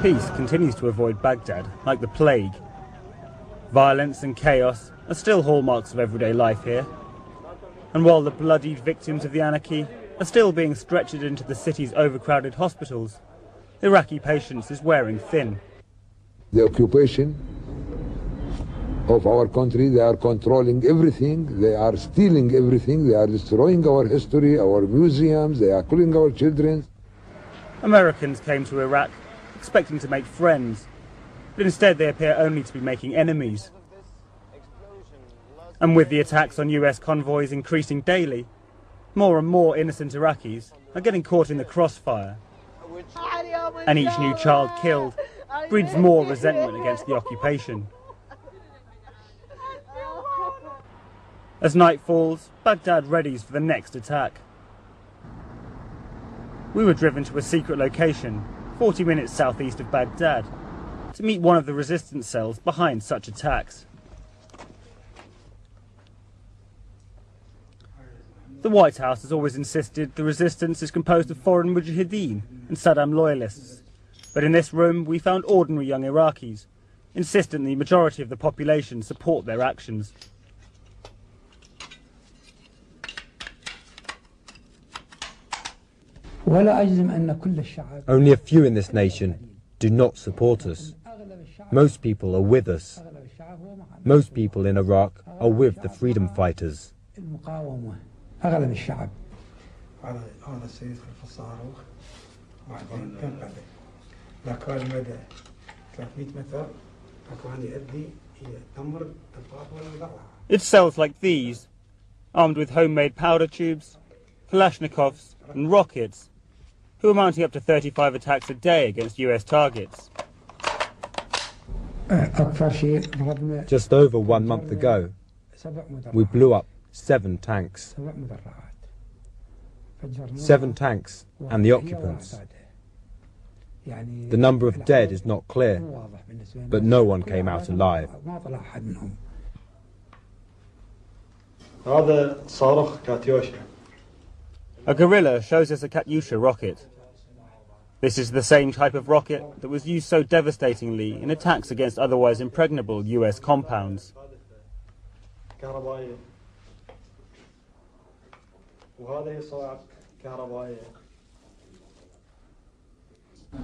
Peace continues to avoid Baghdad like the plague. Violence and chaos are still hallmarks of everyday life here. And while the bloodied victims of the anarchy are still being stretchered into the city's overcrowded hospitals, Iraqi patience is wearing thin. The occupation of our country, they are controlling everything, they are stealing everything, they are destroying our history, our museums, they are killing our children. Americans came to Iraq expecting to make friends, but instead they appear only to be making enemies. And with the attacks on US convoys increasing daily, more and more innocent Iraqis are getting caught in the crossfire. And each new child killed breeds more resentment against the occupation. As night falls, Baghdad readies for the next attack. We were driven to a secret location, 40 minutes southeast of Baghdad, to meet one of the resistance cells behind such attacks. The White House has always insisted the resistance is composed of foreign mujahideen and Saddam loyalists. But in this room we found ordinary young Iraqis, insistent the majority of the population support their actions. Only a few in this nation do not support us. Most people are with us. Most people in Iraq are with the freedom fighters. أغلب الشعب هذا سيدخل في الصاروخ وبعدين تنقلب لكن المدى 300 متر فكان يؤدي إلى تمر الطاقة والضرع. It's cells like these, armed with homemade powder tubes, Kalashnikovs and rockets, who are mounting up to 35 attacks a day against US targets. Just over 1 month ago, we blew up 7 tanks. 7 tanks and the occupants. The number of dead is not clear, but no one came out alive. A guerrilla shows us a Katyusha rocket. This is the same type of rocket that was used so devastatingly in attacks against otherwise impregnable US compounds.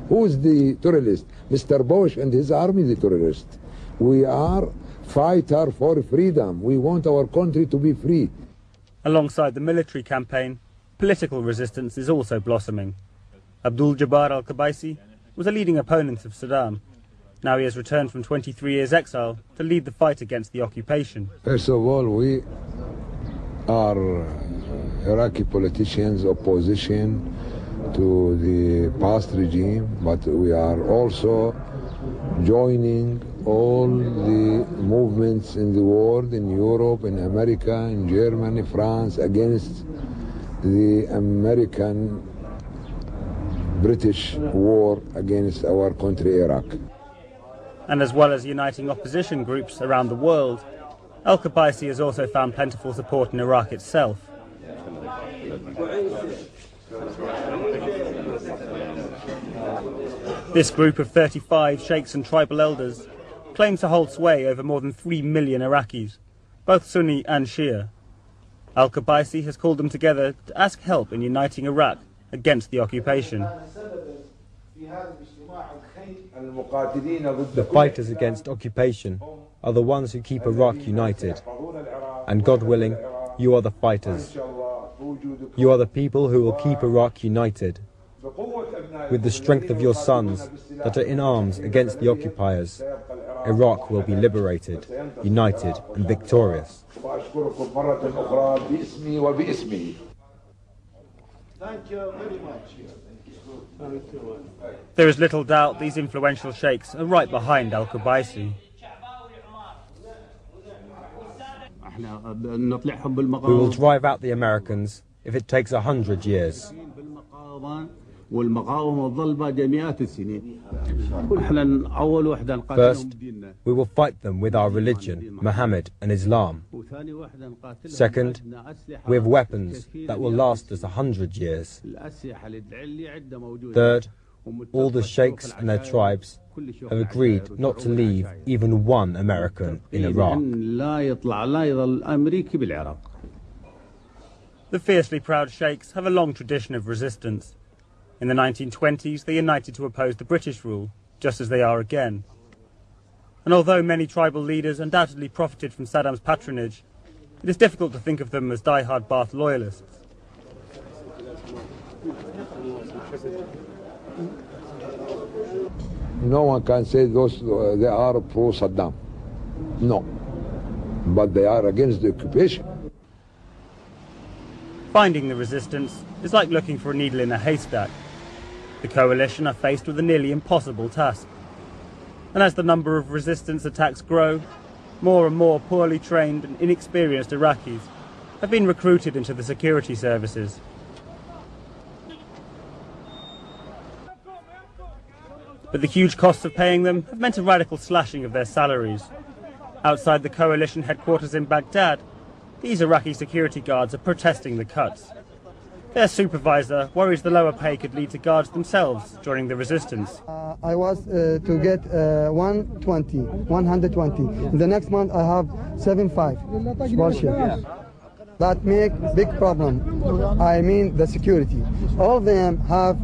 Who is the terrorist? Mr. Bush and his army, the terrorist. We are fighter for freedom. We want our country to be free. Alongside the military campaign, political resistance is also blossoming. Abdul Jabbar al-Qabaisi was a leading opponent of Saddam. Now he has returned from 23 years exile to lead the fight against the occupation. First of all, we are Iraqi politicians, opposition to the past regime, but we are also joining all the movements in the world, in Europe, in America, in Germany, France, against the American-British war against our country, Iraq. And as well as uniting opposition groups around the world, al-Qabaisi has also found plentiful support in Iraq itself. This group of 35 sheikhs and tribal elders claims to hold sway over more than 3 million Iraqis, both Sunni and Shia. Al-Qabaisi has called them together to ask help in uniting Iraq against the occupation. The fighters against occupation are the ones who keep Iraq united. And God willing, you are the fighters. You are the people who will keep Iraq united. With the strength of your sons that are in arms against the occupiers, Iraq will be liberated, united and victorious. Thank you very much. There is little doubt these influential sheikhs are right behind al-Qabaisi. We will drive out the Americans if it takes 100 years. First, we will fight them with our religion, Muhammad and Islam. Second, we have weapons that will last us 100 years. Third, All the sheikhs and their tribes have agreed not to leave even one American in Iraq. The fiercely proud sheikhs have a long tradition of resistance. In the 1920s, they united to oppose the British rule, just as they are again. And although many tribal leaders undoubtedly profited from Saddam's patronage, it is difficult to think of them as die-hard Ba'ath loyalists. No one can say they are pro-Saddam. No. But they are against the occupation. Finding the resistance is like looking for a needle in a haystack. The coalition are faced with a nearly impossible task. And as the number of resistance attacks grow, more and more poorly trained and inexperienced Iraqis have been recruited into the security services. But the huge costs of paying them have meant a radical slashing of their salaries. Outside the coalition headquarters in Baghdad, these Iraqi security guards are protesting the cuts. Their supervisor worries the lower pay could lead to guards themselves joining the resistance. I was to get 120. The next month I have 75 scholarship. That make big problem. I mean the security. All of them have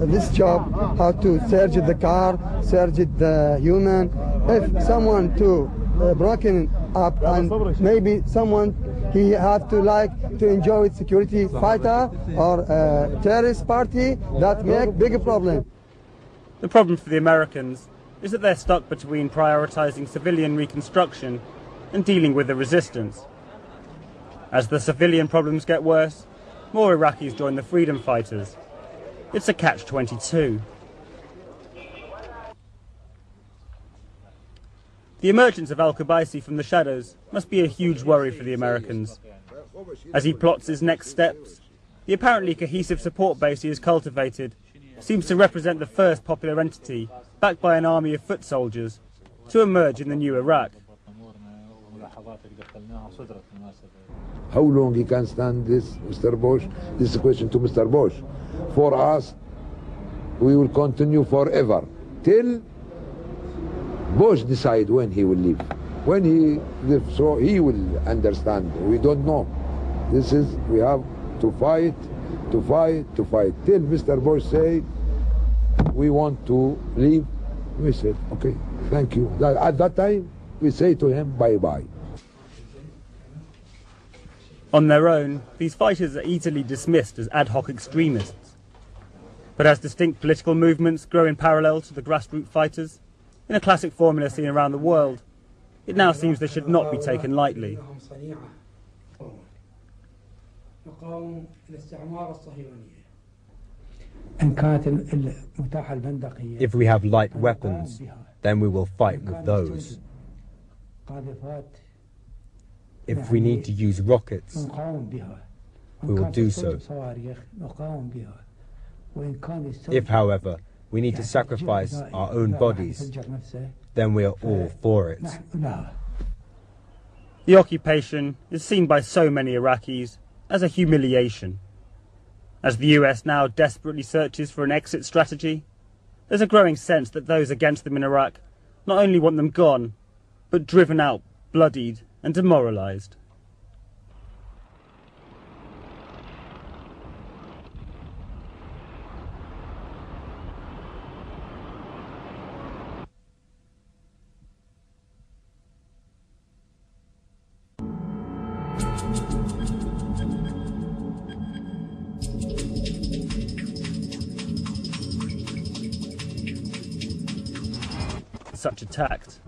this job, how to search the car, search the human. If someone too broken up and maybe someone he have to like to enjoy security fighter or terrorist party, that make big problem. The problem for the Americans is that they're stuck between prioritizing civilian reconstruction and dealing with the resistance. As the civilian problems get worse, more Iraqis join the freedom fighters. It's a catch-22. The emergence of al-Qubaisi from the shadows must be a huge worry for the Americans. As he plots his next steps, the apparently cohesive support base he has cultivated seems to represent the first popular entity, backed by an army of foot soldiers, to emerge in the new Iraq. How long he can stand this, Mr. Bush? This is a question to Mr. Bush. For us, we will continue forever till Bush decide when he will leave. When he leaves, so he will understand. We don't know. This is, we have to fight, to fight, to fight. Till Mr. Bush say, we want to leave. We said, okay, thank you. At that time, we say to him, bye-bye. On their own, these fighters are easily dismissed as ad hoc extremists. But as distinct political movements grow in parallel to the grassroots fighters, in a classic formula seen around the world, it now seems they should not be taken lightly. If we have light weapons, then we will fight with those. If we need to use rockets, we will do so. If, however, we need to sacrifice our own bodies, then we are all for it. The occupation is seen by so many Iraqis as a humiliation. As the US now desperately searches for an exit strategy, there's a growing sense that those against them in Iraq not only want them gone, but driven out, bloodied and demoralized. Such a tact.